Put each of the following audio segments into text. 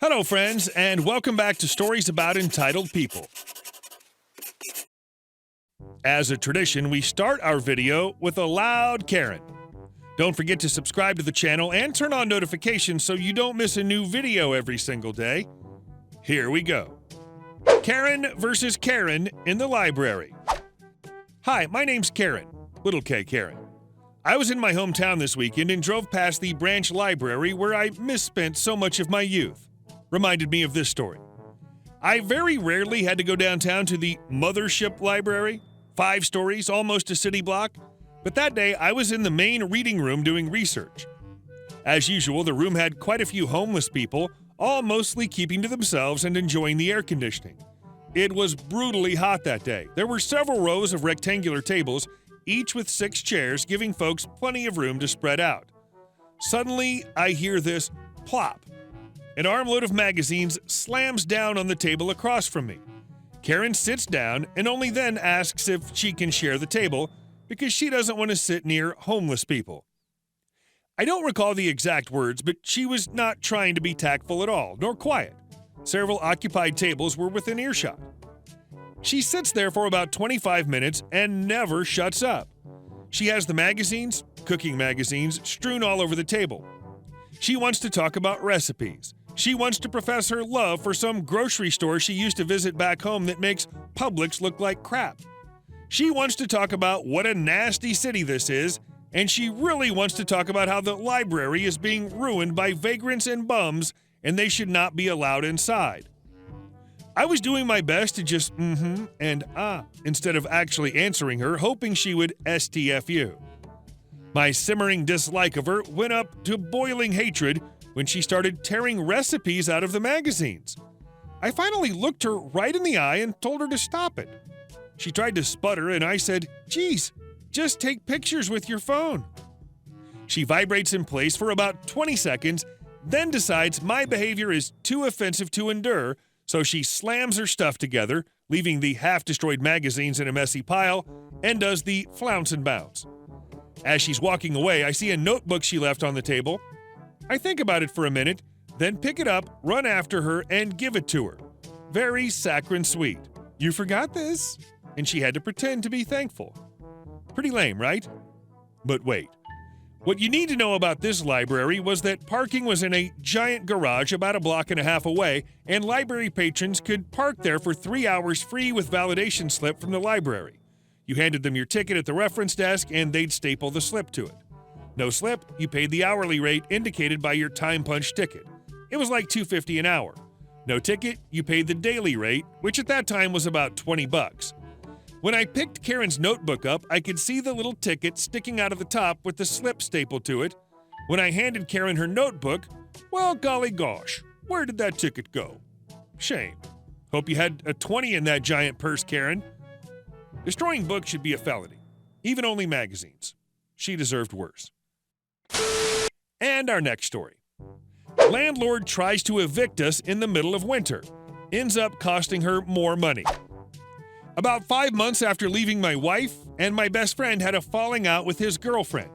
Hello, friends, and welcome back to Stories About Entitled People. As a tradition, we start our video with a loud Karen. Don't forget to subscribe to the channel and turn on notifications so you don't miss a new video every single day. Here we go. Karen versus Karen in the library. Hi, my name's Karen, little K Karen. I was in my hometown this weekend and drove past the branch library where I misspent so much of my youth. Reminded me of this story. I very rarely had to go downtown to the Mothership Library, 5 stories, almost a city block, but that day I was in the main reading room doing research. As usual, the room had quite a few homeless people, all mostly keeping to themselves and enjoying the air conditioning. It was brutally hot that day. There were several rows of rectangular tables, each with 6 chairs, giving folks plenty of room to spread out. Suddenly, I hear this plop. An armload of magazines slams down on the table across from me. Karen sits down and only then asks if she can share the table because she doesn't want to sit near homeless people. I don't recall the exact words, but she was not trying to be tactful at all, nor quiet. Several occupied tables were within earshot. She sits there for about 25 minutes and never shuts up. She has the magazines, cooking magazines, strewn all over the table. She wants to talk about recipes. She wants to profess her love for some grocery store she used to visit back home that makes Publix look like crap. She wants to talk about what a nasty city this is, and she really wants to talk about how the library is being ruined by vagrants and bums and they should not be allowed inside. I was doing my best to just and instead of actually answering her, hoping she would STFU. My simmering dislike of her went up to boiling hatred when she started tearing recipes out of the magazines. I finally looked her right in the eye and told her to stop it. She tried to sputter and I said, "Geez, just take pictures with your phone." She vibrates in place for about 20 seconds, then decides my behavior is too offensive to endure, so she slams her stuff together, leaving the half-destroyed magazines in a messy pile, and does the flounce and bounce. As she's walking away, I see a notebook she left on the table. I think about it for a minute, then pick it up, run after her, and give it to her. Very saccharine sweet. "You forgot this?" And she had to pretend to be thankful. Pretty lame, right? But wait. What you need to know about this library was that parking was in a giant garage about a block and a half away, and library patrons could park there for 3 hours free with validation slip from the library. You handed them your ticket at the reference desk, and they'd staple the slip to it. No slip, you paid the hourly rate indicated by your time punch ticket. It was like $2.50 an hour. No ticket, you paid the daily rate, which at that time was about $20. When I picked Karen's notebook up, I could see the little ticket sticking out of the top with the slip stapled to it. When I handed Karen her notebook, well, golly gosh, where did that ticket go? Shame. Hope you had a 20 in that giant purse, Karen. Destroying books should be a felony, even only magazines. She deserved worse. And our next story. Landlord tries to evict us in the middle of winter. Ends up costing her more money. About 5 months after leaving my wife, and my best friend had a falling out with his girlfriend.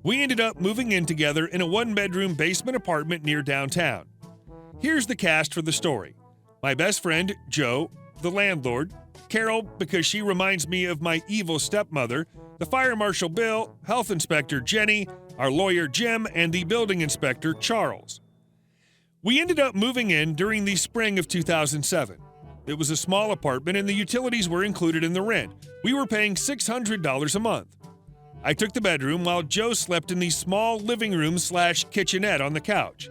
We ended up moving in together in a 1-bedroom basement apartment near downtown. Here's the cast for the story. My best friend, Joe, the landlord, Carol, because she reminds me of my evil stepmother, the fire marshal Bill, health inspector Jenny, our lawyer Jim, and the building inspector Charles. We ended up moving in during the spring of 2007. It was a small apartment and the utilities were included in the rent. We were paying $600 a month. I took the bedroom while Joe slept in the small living room/kitchenette on the couch.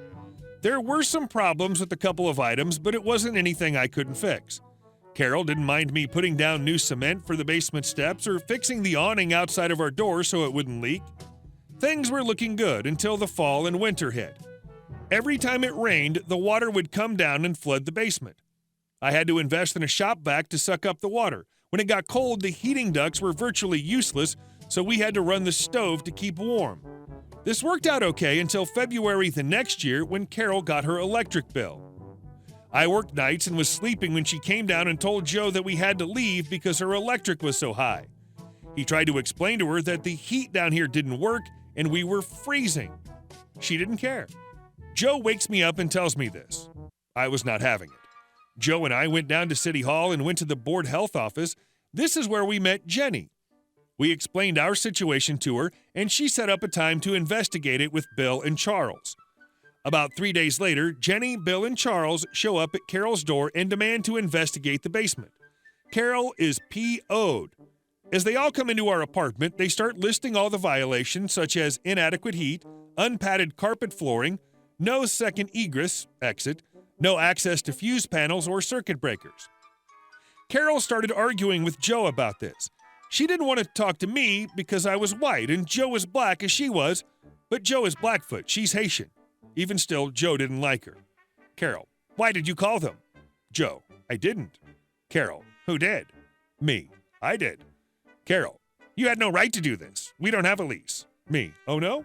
There were some problems with a couple of items, but it wasn't anything I couldn't fix. Carol didn't mind me putting down new cement for the basement steps or fixing the awning outside of our door so it wouldn't leak. Things were looking good until the fall and winter hit. Every time it rained, the water would come down and flood the basement. I had to invest in a shop vac to suck up the water. When it got cold, the heating ducts were virtually useless, so we had to run the stove to keep warm. This worked out okay until February the next year when Carol got her electric bill. I worked nights and was sleeping when she came down and told Joe that we had to leave because her electric was so high. He tried to explain to her that the heat down here didn't work and we were freezing. She didn't care. Joe wakes me up and tells me this. I was not having it. Joe and I went down to City Hall and went to the board health office. This is where we met Jenny. We explained our situation to her, and she set up a time to investigate it with Bill and Charles. About 3 days later, Jenny, Bill, and Charles show up at Carol's door and demand to investigate the basement. Carol is PO'd. As they all come into our apartment, they start listing all the violations, such as inadequate heat, unpadded carpet flooring, no second egress, exit, no access to fuse panels or circuit breakers. Carol started arguing with Joe about this. She didn't want to talk to me because I was white and Joe was black as she was, but Joe is Blackfoot. She's Haitian. Even still, Joe didn't like her. Carol, why did you call them? Joe, I didn't. Carol, who did? Me, I did. Carol, you had no right to do this. We don't have a lease. Me, oh no?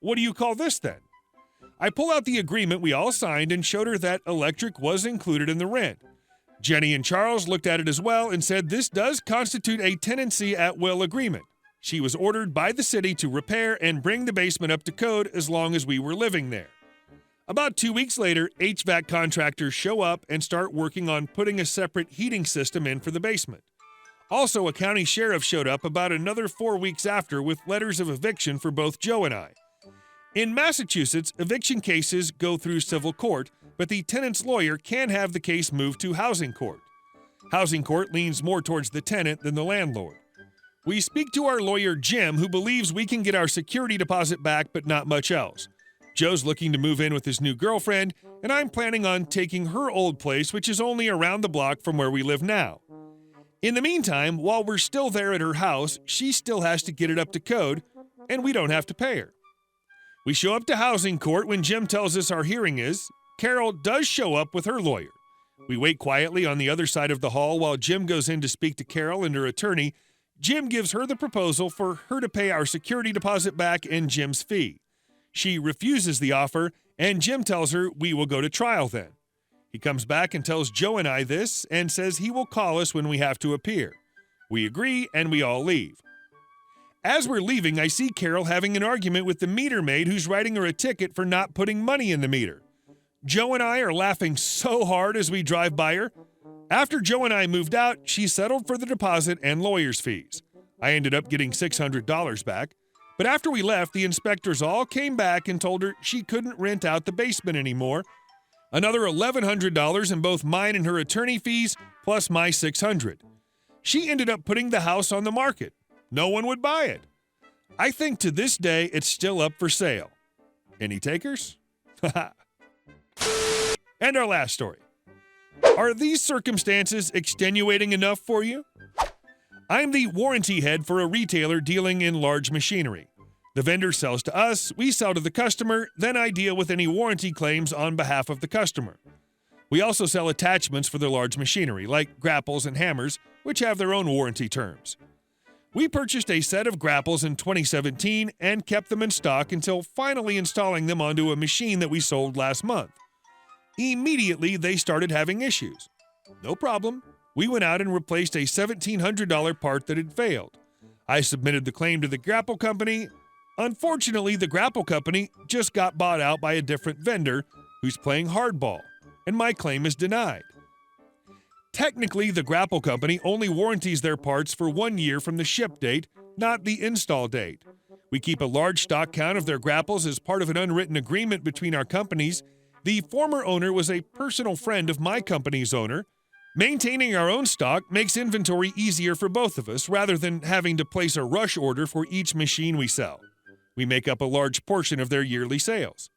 What do you call this then? I pull out the agreement we all signed and showed her that electric was included in the rent. Jenny and Charles looked at it as well and said this does constitute a tenancy at will agreement. She was ordered by the city to repair and bring the basement up to code as long as we were living there. About 2 weeks later, HVAC contractors show up and start working on putting a separate heating system in for the basement. Also, a county sheriff showed up about another 4 weeks after with letters of eviction for both Joe and I. In Massachusetts, eviction cases go through civil court, but the tenant's lawyer can have the case moved to housing court. Housing court leans more towards the tenant than the landlord. We speak to our lawyer, Jim, who believes we can get our security deposit back, but not much else. Joe's looking to move in with his new girlfriend, and I'm planning on taking her old place, which is only around the block from where we live now. In the meantime, while we're still there at her house, she still has to get it up to code, and we don't have to pay her. We show up to housing court when Jim tells us our hearing is. Carol does show up with her lawyer. We wait quietly on the other side of the hall while Jim goes in to speak to Carol and her attorney. Jim gives her the proposal for her to pay our security deposit back and Jim's fee. She refuses the offer, and Jim tells her we will go to trial then. He comes back and tells Joe and I this and says he will call us when we have to appear. We agree, and we all leave. As we're leaving, I see Carol having an argument with the meter maid who's writing her a ticket for not putting money in the meter. Joe and I are laughing so hard as we drive by her. After Joe and I moved out, she settled for the deposit and lawyer's fees. I ended up getting $600 back. But after we left, the inspectors all came back and told her she couldn't rent out the basement anymore. Another $1,100 in both mine and her attorney fees, plus my $600. She ended up putting the house on the market. No one would buy it. I think to this day it's still up for sale. Any takers? And our last story. Are these circumstances extenuating enough for you? I'm the warranty head for a retailer dealing in large machinery. The vendor sells to us, we sell to the customer, then I deal with any warranty claims on behalf of the customer. We also sell attachments for the large machinery, like grapples and hammers, which have their own warranty terms. We purchased a set of grapples in 2017 and kept them in stock until finally installing them onto a machine that we sold last month. Immediately, they started having issues. No problem. We went out and replaced a $1,700 part that had failed. I submitted the claim to the grapple company. Unfortunately, the grapple company just got bought out by a different vendor who's playing hardball, and my claim is denied. Technically, the grapple company only warranties their parts for 1 year from the ship date, not the install date. We keep a large stock count of their grapples as part of an unwritten agreement between our companies. The former owner was a personal friend of my company's owner. Maintaining our own stock makes inventory easier for both of us rather than having to place a rush order for each machine we sell. We make up a large portion of their yearly sales.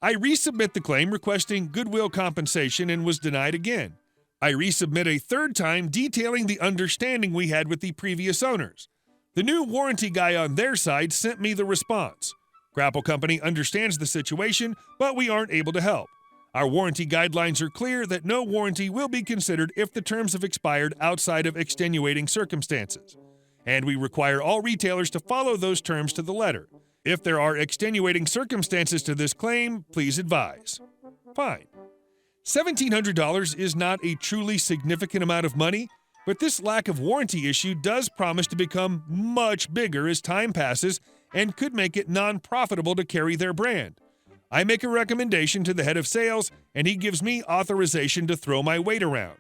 I resubmit the claim requesting goodwill compensation and was denied again. I resubmit a third time detailing the understanding we had with the previous owners. The new warranty guy on their side sent me the response. Grapple Company understands the situation, but we aren't able to help. Our warranty guidelines are clear that no warranty will be considered if the terms have expired outside of extenuating circumstances. And we require all retailers to follow those terms to the letter. If there are extenuating circumstances to this claim, please advise. Fine. $1,700 is not a truly significant amount of money, but this lack of warranty issue does promise to become much bigger as time passes and could make it non-profitable to carry their brand. I make a recommendation to the head of sales, and he gives me authorization to throw my weight around.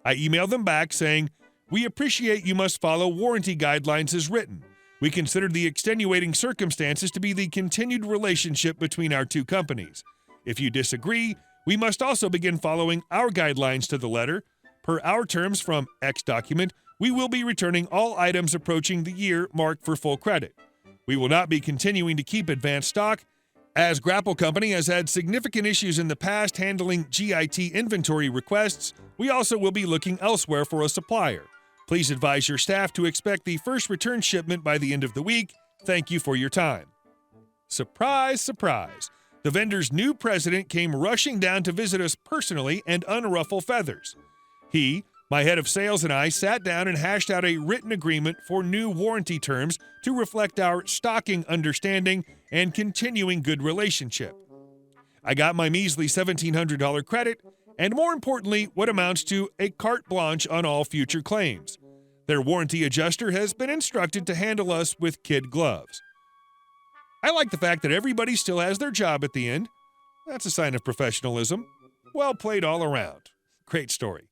I email them back saying, "We appreciate you must follow warranty guidelines as written. We consider the extenuating circumstances to be the continued relationship between our two companies. If you disagree, we must also begin following our guidelines to the letter. Per our terms from X document, we will be returning all items approaching the year marked for full credit. We will not be continuing to keep advanced stock, as Grapple Company has had significant issues in the past handling GIT inventory requests. We also will be looking elsewhere for a supplier. Please advise your staff to expect the first return shipment by the end of the week. Thank you for your time." Surprise, surprise. The vendor's new president came rushing down to visit us personally and unruffle feathers. He, my head of sales, and I sat down and hashed out a written agreement for new warranty terms to reflect our stocking understanding and continuing good relationship. I got my measly $1,700 credit, and more importantly, what amounts to a carte blanche on all future claims. Their warranty adjuster has been instructed to handle us with kid gloves. I like the fact that everybody still has their job at the end. That's a sign of professionalism. Well played all around. Great story.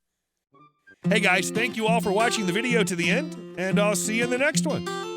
Hey guys, thank you all for watching the video to the end, and I'll see you in the next one.